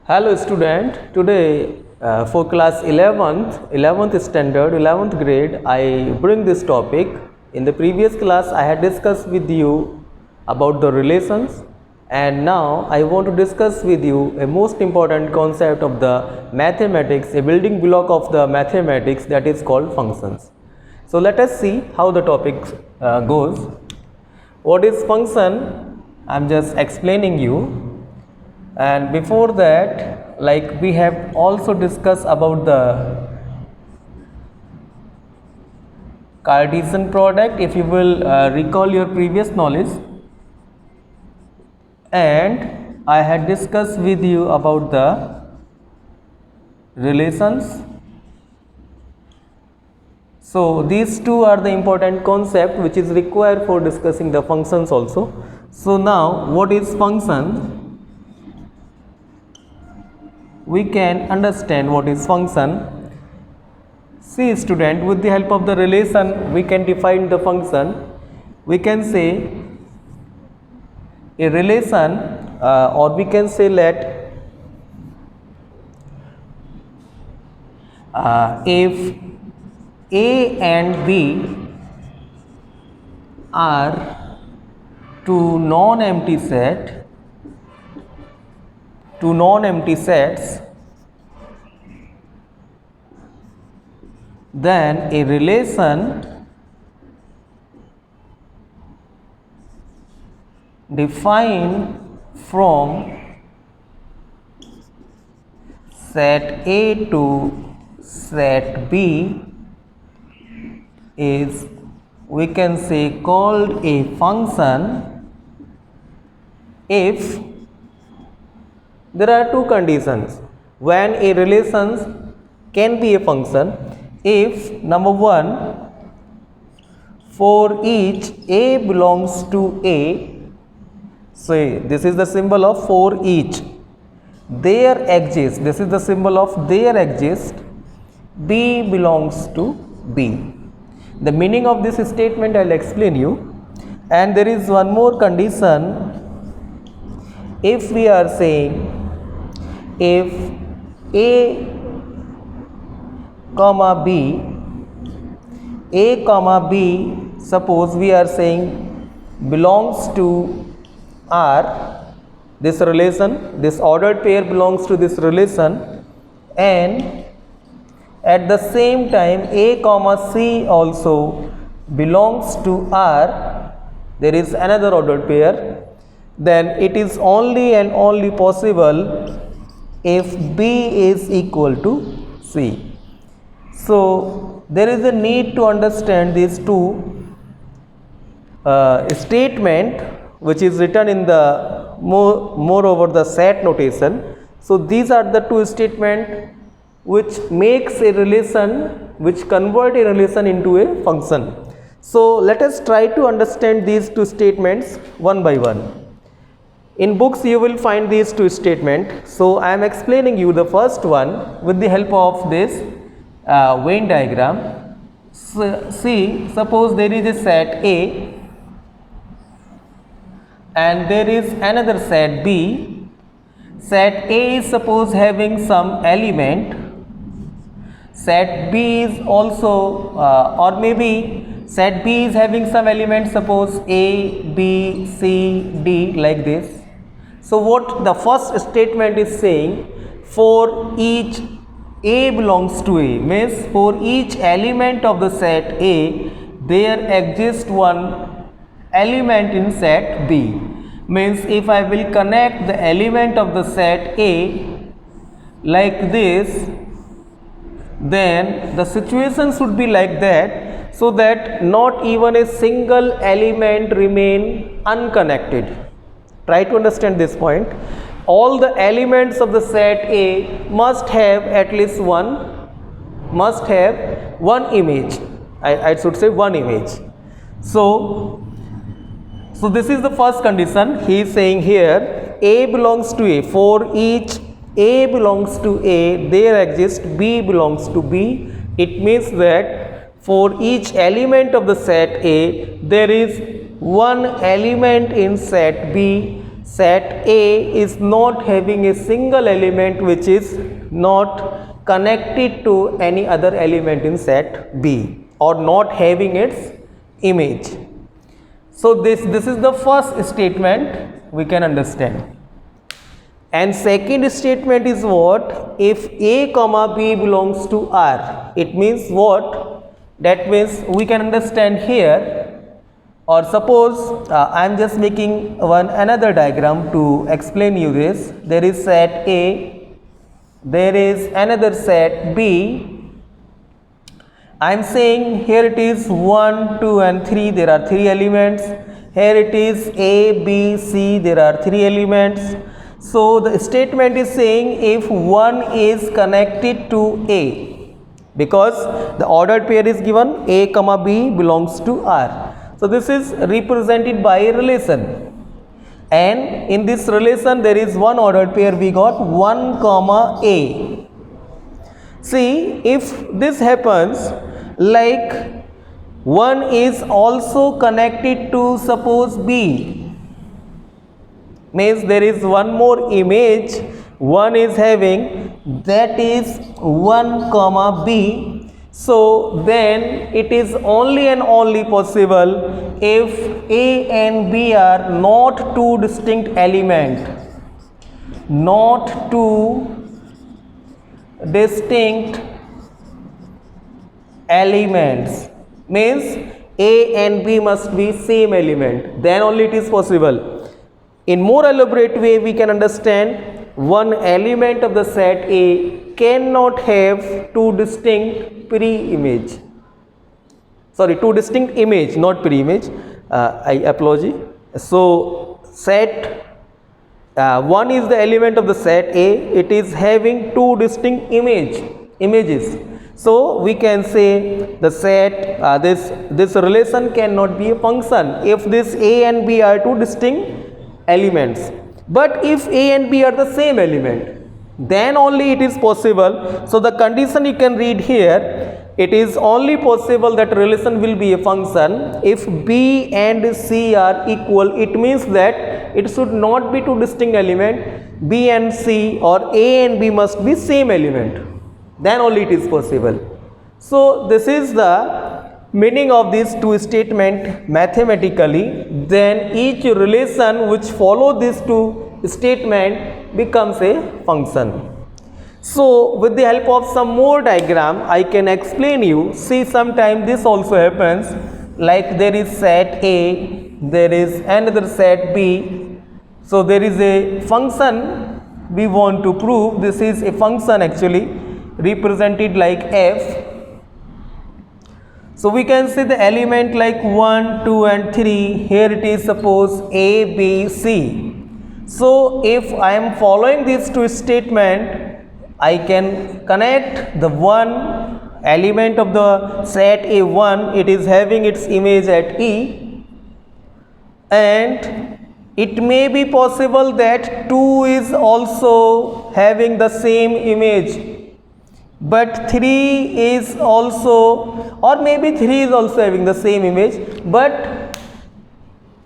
Hello student, today for class 11th standard, 11th grade, I bring this topic. In the previous class, I had discussed with you about the relations, and now I want to discuss with you a most important concept of the mathematics, a building block of the mathematics, that is called functions. So let us see how the topic goes. What is function? I am just explaining you. And before that, like we have also discussed about the Cartesian product, if you will recall your previous knowledge, and I had discussed with you about the relations. So these two are the important concept which is required for discussing the functions also. So now what is function? We can understand what is function. See student, with the help of the relation we can define the function. We can say a relation or we can say let if A and B are two non-empty sets, then a relation defined from set A to set B is, we can say, called a function if there are two conditions when a relation can be a function. If number one, for each A belongs to A, so this is the symbol of for each, there exists, this is the symbol of there exists, B belongs to B. The meaning of this statement I will explain you. And there is one more condition. If we are saying if A comma B, suppose we are saying belongs to R, this relation, this ordered pair belongs to this relation, and at the same time A comma C also belongs to R, there is another ordered pair, then it is only and only possible if B is equal to C. So there is a need to understand these two statement which is written in the moreover the set notation. So these are the two statement which makes a relation, which convert a relation into a function. So let us try to understand these two statements one by one. In books you will find these two statements. So I am explaining you the first one with the help of this Venn diagram. So, see, suppose there is a set A and there is another set B. Set A is suppose having some element, set B is also or maybe set B is having some element, suppose A, B, C, D, like this. So what the first statement is saying, for each A belongs to A, means for each element of the set A there exists one element in set B. Means if I will connect the element of the set A like this, then the situation should be like that, so that not even a single element remain unconnected. Try to understand this point. All the elements of the set A must have at least one image. I should say one image. So this is the first condition. He is saying here A belongs to A. For each A belongs to A, there exists B belongs to B. It means that for each element of the set A, there is one element in set B set A is not having a single element which is not connected to any other element in set B or not having its image. So this is the first statement we can understand. And second statement is what? If A comma B belongs to R, it means what? That means we can understand here, or suppose I am just making another diagram to explain you this. There is set A, there is another set B. I am saying here it is 1, 2 and 3, there are 3 elements. Here it is A, B, C, there are 3 elements. So the statement is saying if 1 is connected to A, because the ordered pair is given A comma B belongs to R. So this is represented by a relation, and in this relation there is one ordered pair we got 1 comma A. See, if this happens, like 1 is also connected to suppose B, means there is one more image 1 is having, that is 1 comma B. So then it is only and only possible if A and B are not two distinct elements, not two distinct elements, means A and B must be same element, then only it is possible. In more elaborate way we can understand, one element of the set A cannot have two distinct pre-image, sorry, two distinct image, not pre-image, I apologize. So set 1 is the element of the set A, it is having two distinct images. So we can say the set this relation cannot be a function if this A and B are two distinct elements. But if A and B are the same element, then only it is possible. So the condition you can read here, it is only possible that relation will be a function if B and C are equal. It means that it should not be two distinct element, B and C, or A and B must be same element, then only it is possible. So this is the meaning of these two statements mathematically. Then each relation which follow these two statements becomes a function. So with the help of some more diagram I can explain you. See, sometimes this also happens, like there is set A, there is another set B. So there is a function we want to prove. This is a function actually represented like f. So we can see the element like 1, 2 and 3. Here it is suppose A, B, C. So if I am following these two statements, I can connect the one element of the set A1, it is having its image at E, and it may be possible that 2 is also having the same image, but 3 is also, or maybe 3 is also having the same image. But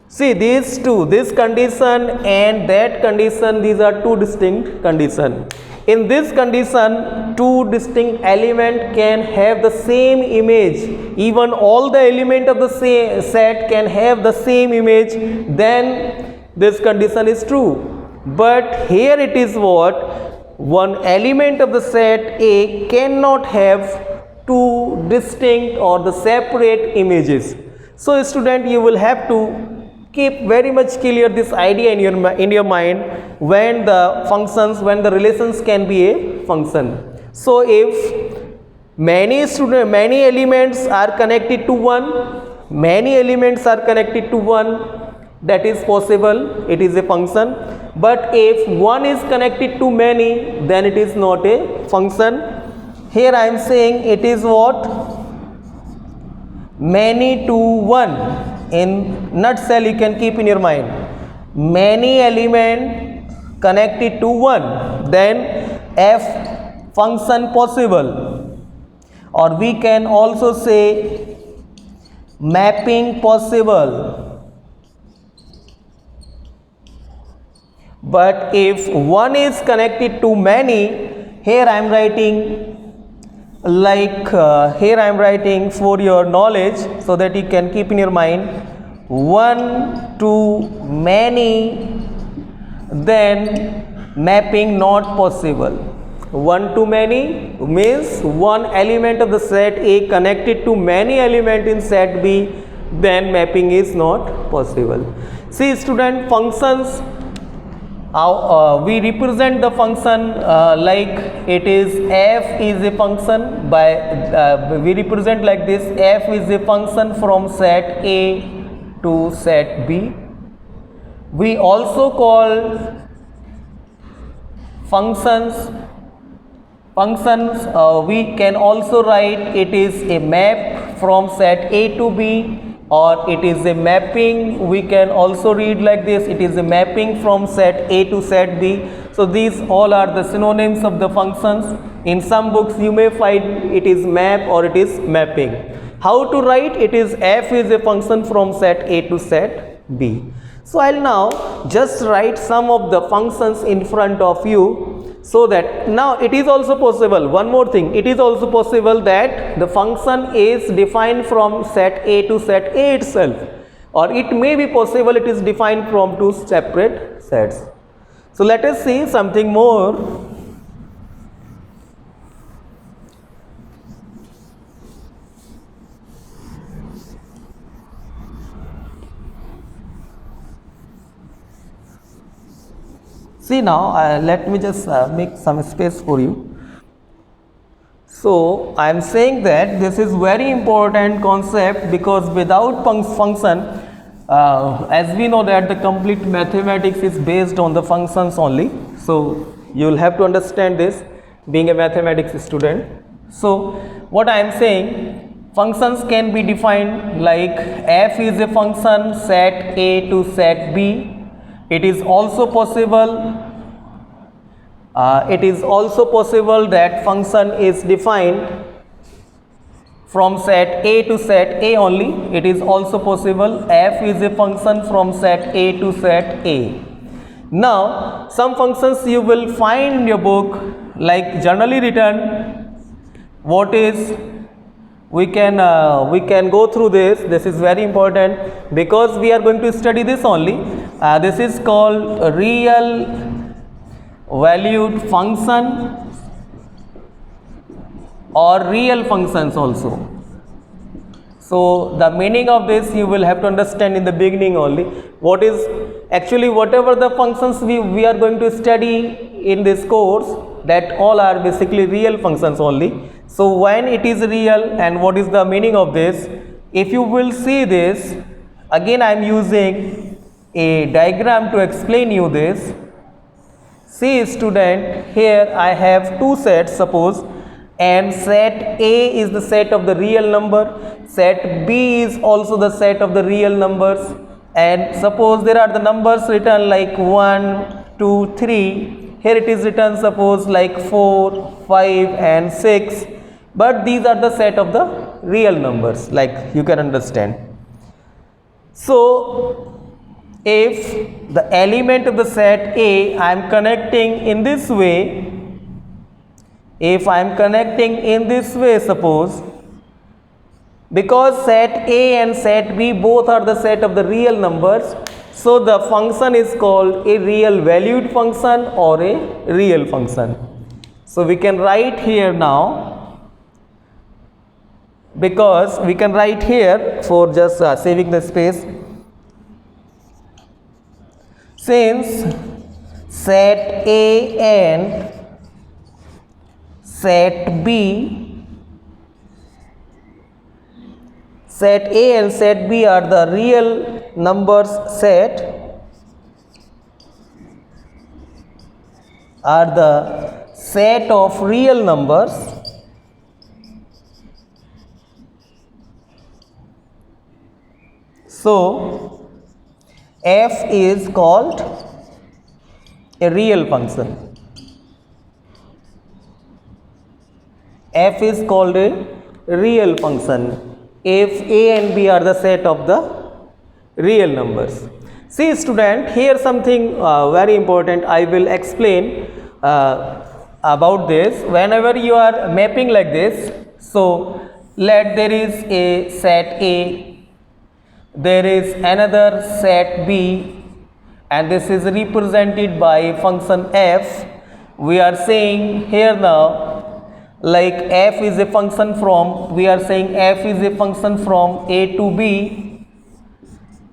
see, these two, this condition and that condition, these are two distinct conditions. In this condition, two distinct elements can have the same image, even all the elements of the same set can have the same image, then this condition is true. But here it is what? One element of the set A cannot have two distinct or the separate images. So student, you will have to keep very much clear this idea in your mind when the functions, when the relations can be a function. So if many elements are connected to one, many elements are connected to one, that is possible, it is a function. But if one is connected to many, then it is not a function. Here I am saying it is what? Many to one. In nutshell you can keep in your mind, many elements connected to one, then f function possible, or we can also say mapping possible. But if one is connected to many, here I am writing here I am writing for your knowledge so that you can keep in your mind, one to many, then mapping not possible. One to many means one element of the set A connected to many element in set B, then mapping is not possible. See student, functions, we represent the function like it is f is a function by we represent like this, f is a function from set A to set B. We also call functions we can also write it is a map from set A to B, or it is a mapping. We can also read like this, it is a mapping from set A to set B. So these all are the synonyms of the functions. In some books you may find it is map or it is mapping. How to write? It is f is a function from set A to set B. So I'll now just write some of the functions in front of you, so that now it is also possible, one more thing, it is also possible that the function is defined from set A to set A itself, or it may be possible it is defined from two separate sets. So let us see something more. See now, let me just make some space for you. So I am saying that this is very important concept, because without function, as we know that the complete mathematics is based on the functions only. So you will have to understand this, being a mathematics student. So what I am saying, functions can be defined like f is a function set A to set B. It is also possible that function is defined from set A to set A only. It is also possible f is a function from set A to set A. Now some functions you will find in your book like generally written. What is, we can go through this. This is very important because we are going to study this only. This is called real valued function or real functions also. So the meaning of this you will have to understand in the beginning only. What is actually, whatever the functions we are going to study in this course, that all are basically real functions only. So when it is real, and what is the meaning of this? If you will see this, again I am using a diagram to explain you this. See student, here I have two sets suppose, and set A is the set of the real number, set B is also the set of the real numbers, and suppose there are the numbers written like 1, 2, 3. Here it is written suppose like 4, 5 and 6, but these are the set of the real numbers, like you can understand. So if the element of the set A I am connecting in this way, if I am connecting in this way suppose, because set A and set B both are the set of the real numbers, so the function is called a real valued function or a real function. So we can write here now, because we can write here for just saving the space, since set A and set B are the real numbers set, are the set of real numbers, so f is called a real function. F is called a real function if A and B are the set of the real numbers. See student, here something very important I will explain about this. Whenever you are mapping like this, so let there is a set A, there is another set B, and this is represented by function f. We are saying here now, like f is a function from, we are saying f is a function from A to B.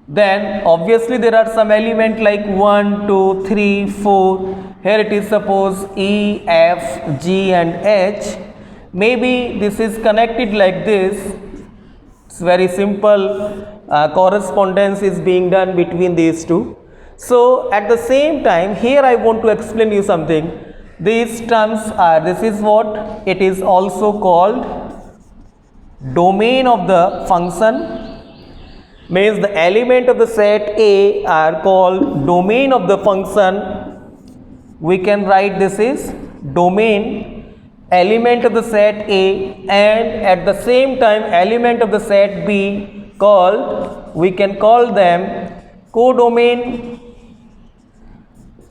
Then obviously there are some element like 1, 2, 3, 4. Here it is suppose E, F, G and H. Maybe this is connected like this. It's very simple. Correspondence is being done between these two. So at the same time, here I want to explain you something. These terms are, this is what it is also called domain of the function. Means the element of the set A are called domain of the function. We can write this is domain, element of the set A, and at the same time element of the set B called, we can call them codomain,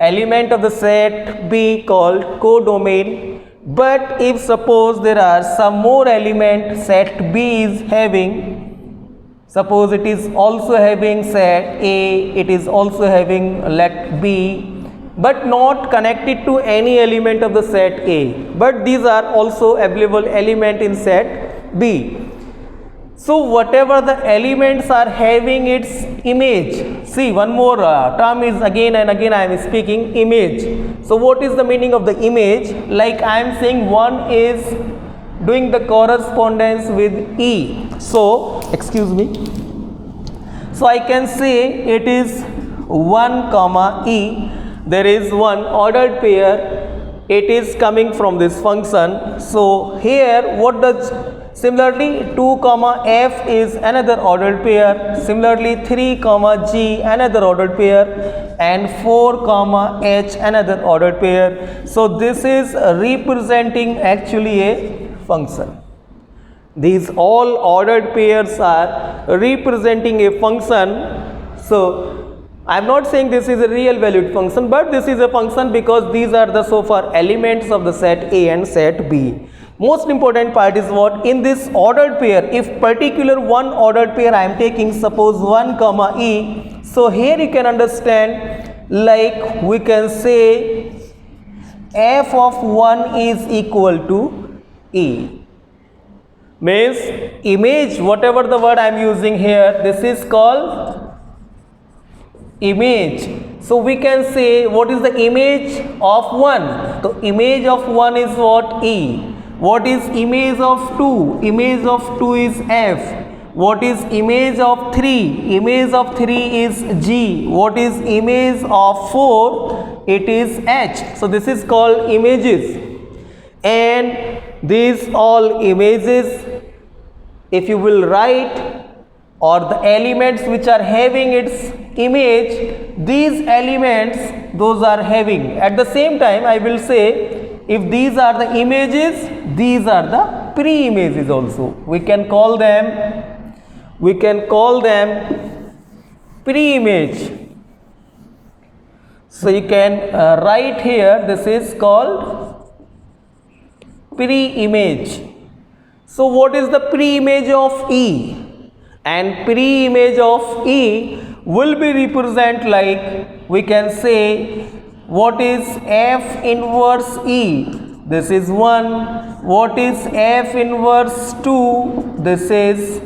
element of the set B called codomain. But if suppose there are some more element set B is having, suppose it is also having set A, it is also having let B, but not connected to any element of the set A, but these are also available element in set B. So whatever the elements are having its image, see one more term is again and again I am speaking, image. So what is the meaning of the image? Like I am saying one is doing the correspondence with E. So, excuse me. So I can say it is 1 comma E. There is one ordered pair. It is coming from this function. So here what does, similarly 2 comma F is another ordered pair. Similarly 3 comma G another ordered pair, and 4 comma H another ordered pair. So this is representing actually a function. These all ordered pairs are representing a function. So I am not saying this is a real valued function, but this is a function because these are the so far elements of the set A and set B. Most important part is what, in this ordered pair, if particular one ordered pair I am taking, suppose 1 comma E. So here you can understand, like we can say f of 1 is equal to E. Means image, whatever the word I am using here, this is called image. So we can say what is the image of 1? So image of 1 is what? E. What is image of 2? Image of 2 is F. What is image of 3? Image of 3 is G. What is image of 4? It is H. So this is called images. And these all images, if you will write, or the elements which are having its image, these elements those are having. At the same time I will say, if these are the images, these are the pre-images also. We can call them pre-image. So you can write here, this is called pre-image. So what is the pre-image of E? And pre-image of E will be represent like, we can say, what is F inverse E? This is 1. What is F inverse 2? This is,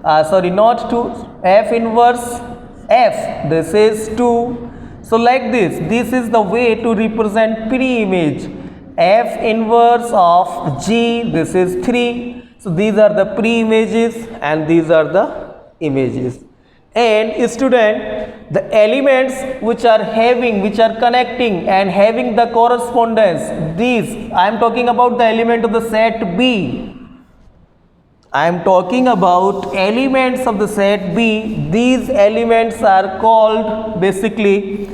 sorry, not 2, F inverse F. This is 2. So like this is the way to represent pre-image. F inverse of G, this is 3. So these are the pre-images and these are the images. And student, the elements which are having, which are connecting and having the correspondence, these, I am talking about the element of the set B. I am talking about elements of the set B. These elements are called, basically,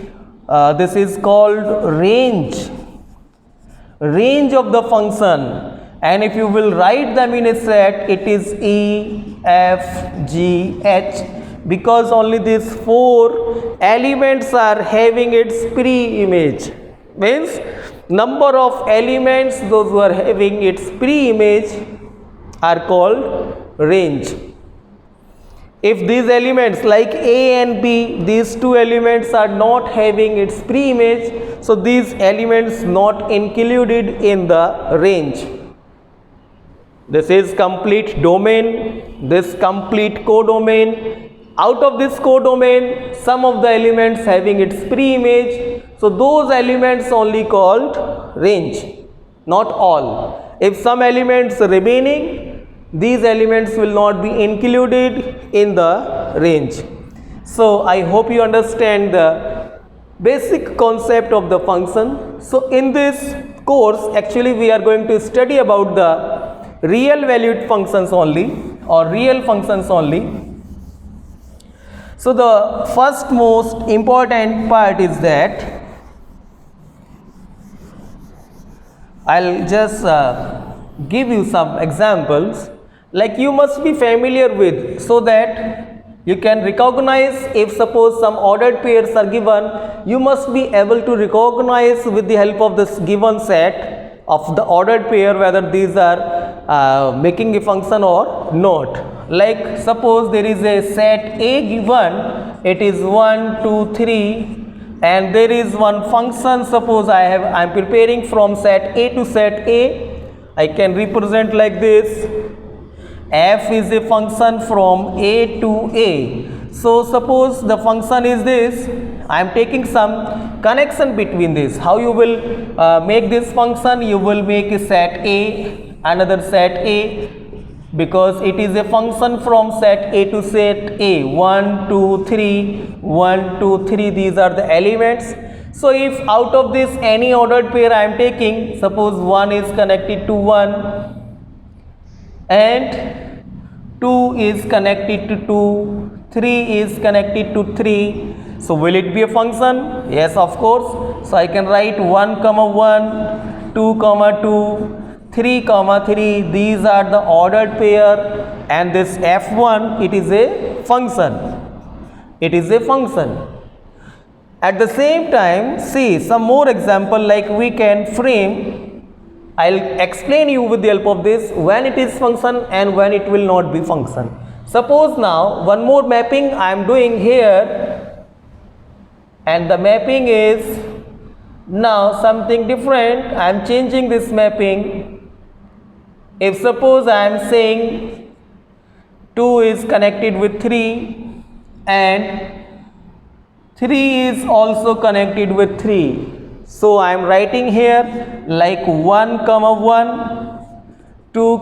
this is called range of the function. And if you will write them in a set, it is E, F, G, H. because only these 4 elements are having its pre-image. Means number of elements those who are having its pre-image are called range. If these elements like A and B, these 2 elements are not having its pre-image, so these elements not included in the range. This is complete domain, this complete codomain. Out of this codomain, some of the elements having its pre-image, so those elements only called range, not all. If some elements remaining, these elements will not be included in the range. So I hope you understand the basic concept of the function. So in this course, actually we are going to study about the real valued functions only, or real functions only. So the first most important part is that I'll just give you some examples like you must be familiar with, so that you can recognize if suppose some ordered pairs are given, you must be able to recognize with the help of this given set of the ordered pair whether these are making a function or not. Like suppose there is a set A given, it is 1, 2, 3, and there is one function. Suppose I am preparing from set A to set A. I can represent like this. F is a function from A to A. So suppose the function is this. I am taking some connection between this. How you will make this function? You will make a set A, another set A, because it is a function from set A to set A. 1, 2, 3, 1, 2, 3, these are the elements. So if out of this any ordered pair I am taking, suppose 1 is connected to 1 and 2 is connected to 2, 3 is connected to 3. So will it be a function? Yes, of course. So I can write 1, 1, 2, 2, 3, 3. These are the ordered pair, and this F1, it is a function. It is a function. At the same time, see some more example like we can frame. I'll explain you with the help of this when it is function and when it will not be function. Suppose now one more mapping I am doing here, and the mapping is now something different. I am changing this mapping. If suppose I am saying 2 is connected with 3 and 3 is also connected with 3. So I am writing here like 1, 1, 2,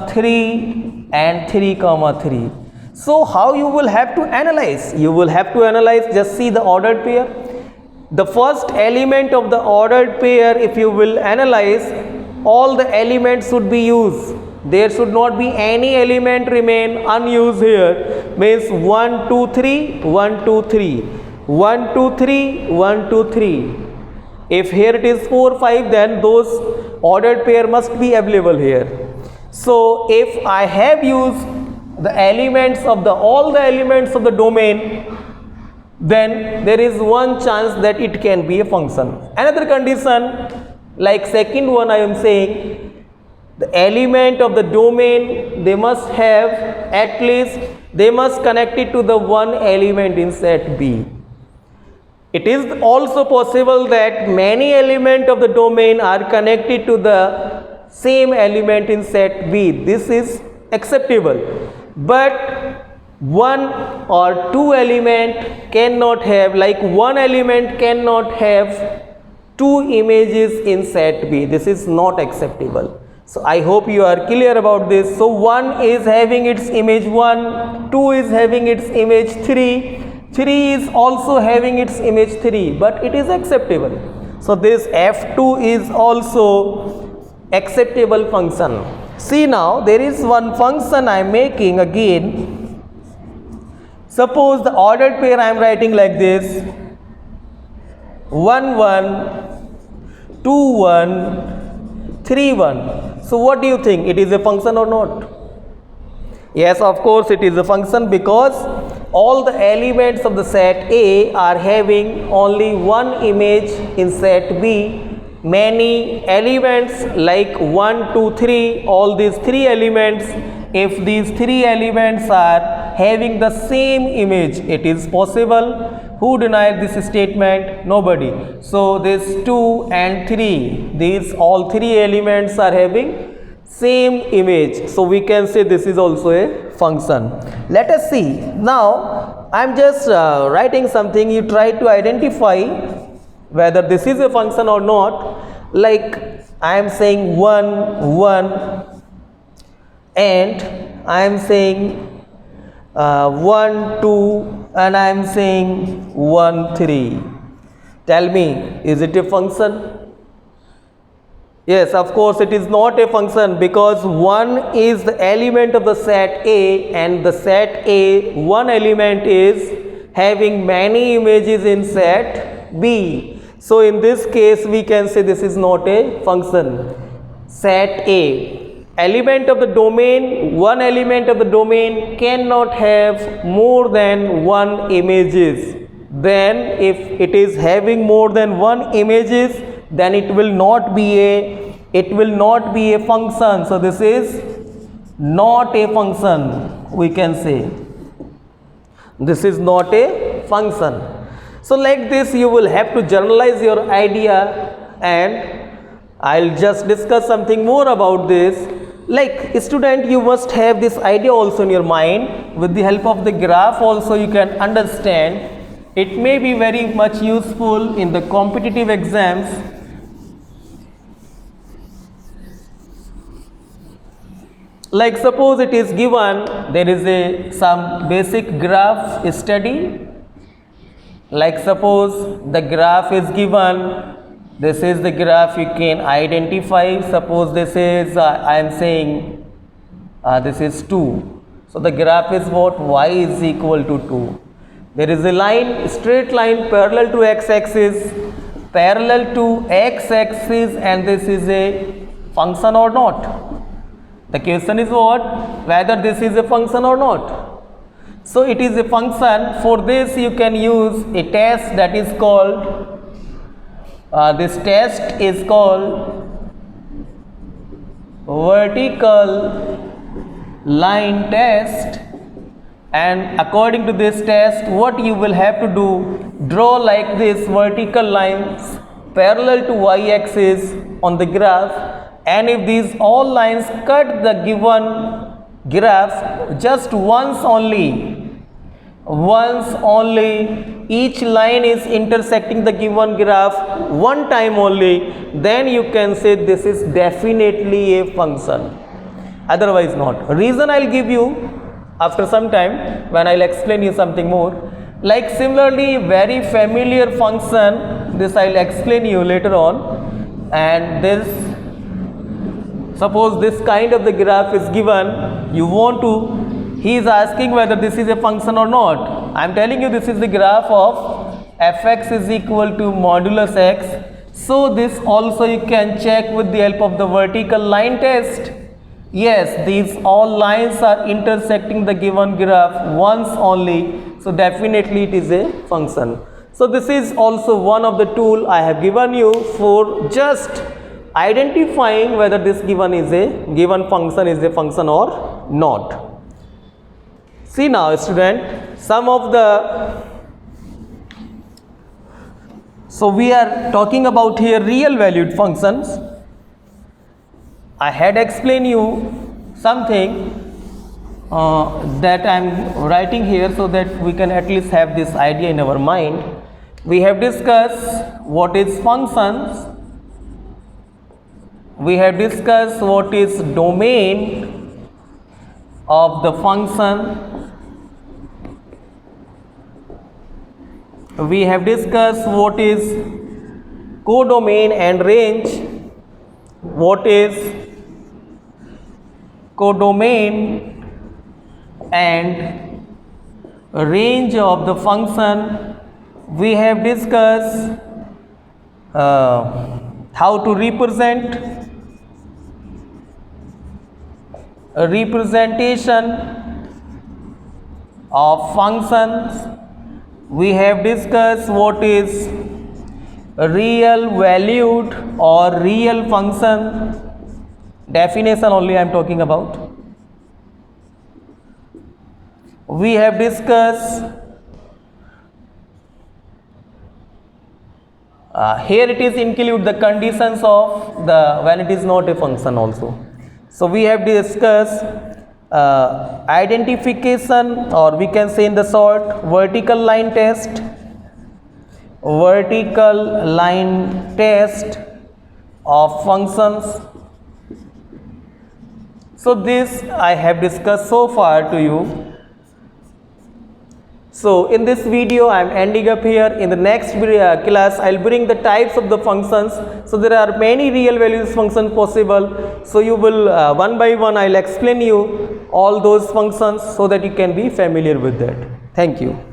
3 and 3, 3. So how you will have to analyze? You will have to analyze, just see the ordered pair. The first element of the ordered pair, if you will analyze, all the elements should be used. There should not be any element remain unused here. Means 1, 2, 3, 1, 2, 3, 1, 2, 3, 1, 2, 3. If here it is 4, 5, then those ordered pair must be available here. So if I have used the elements of all the elements of the domain, then there is one chance that it can be a function. Another condition, like second one I am saying, the element of the domain, they must have at least, they must connect it to the one element in set B. It is also possible that many elements of the domain are connected to the same element in set B. This is acceptable. But one or two element cannot have, like one element cannot have two images in set B. This is not acceptable. So I hope you are clear about this. So 1 is having its image 1, 2 is having its image 3, 3 is also having its image 3, but it is acceptable. So this F2 is also acceptable function. See now, there is one function I am making again. Suppose the ordered pair I am writing like this: 1, 1, 2, 1, 3, 1. So what do you think? It is a function or not? Yes, of course it is a function, because all the elements of the set A are having only one image in set B. Many elements like 1, 2, 3, all these three elements, if these three elements are having the same image, it is possible. Who denied this statement? Nobody. So this 2 and 3, these all three elements are having same image, so we can say this is also a function. Let us see. Now I am just writing something. You try to identify whether this is a function or not. Like I am saying 1, 1, and I am saying 1, 2, and I am saying 1, 3. Tell me, is it a function? Yes, of course it is not a function, because 1 is the element of the set A, and the set A, one element is having many images in set B. So in this case we can say this is not a function. Set A, element of the domain, one element of the domain cannot have more than one images. Then if it is having more than one images, then it will not be a function. So this is not a function, we can say. This is not a function. So like this you will have to generalize your idea, and I'll just discuss something more about this. Like student, you must have this idea also in your mind. With the help of the graph also you can understand. It may be very much useful in the competitive exams. Like suppose it is given, there is some basic graph study. Like suppose the graph is given, this is the graph you can identify. Suppose this is I am saying this is 2. So the graph is what? Y is equal to 2. There is a line, straight line parallel to x-axis, and this is a function or not. The question is what? Whether this is a function or not. So it is a function. For this you can use a test that is called, this test is called vertical line test. And according to this test, what you will have to do, draw like this vertical lines parallel to y-axis on the graph. And if these all lines cut the given graph just once only, each line is intersecting the given graph one time only, then you can say this is definitely a function. Otherwise not. Reason I'll give you after some time when I'll explain you something more. Like similarly, very familiar function, this I'll explain you later on. And this, suppose this kind of the graph is given, you want to, he is asking whether this is a function or not. I am telling you this is the graph of fx is equal to modulus x. So this also you can check with the help of the vertical line test. Yes, these all lines are intersecting the given graph once only. So definitely it is a function. So this is also one of the tool I have given you for just identifying whether this given function is a function or not. See now student, so we are talking about here real valued functions. I had explained you something that I am writing here so that we can at least have this idea in our mind. We have discussed what is functions. We have discussed what is domain of the function. We have discussed what is codomain and range. What is codomain and range of the function. We have discussed how to represent a representation of functions. We have discussed what is real valued or real function. Definition only I am talking about. We have discussed here it is include the conditions of the when it is not a function also. So we have discussed identification, or we can say in the short, vertical line test of functions. So this I have discussed so far to you. So in this video I am ending up here. In the next class I will bring the types of the functions. So there are many real values function possible. So you will one by one I will explain you all those functions so that you can be familiar with that. Thank you.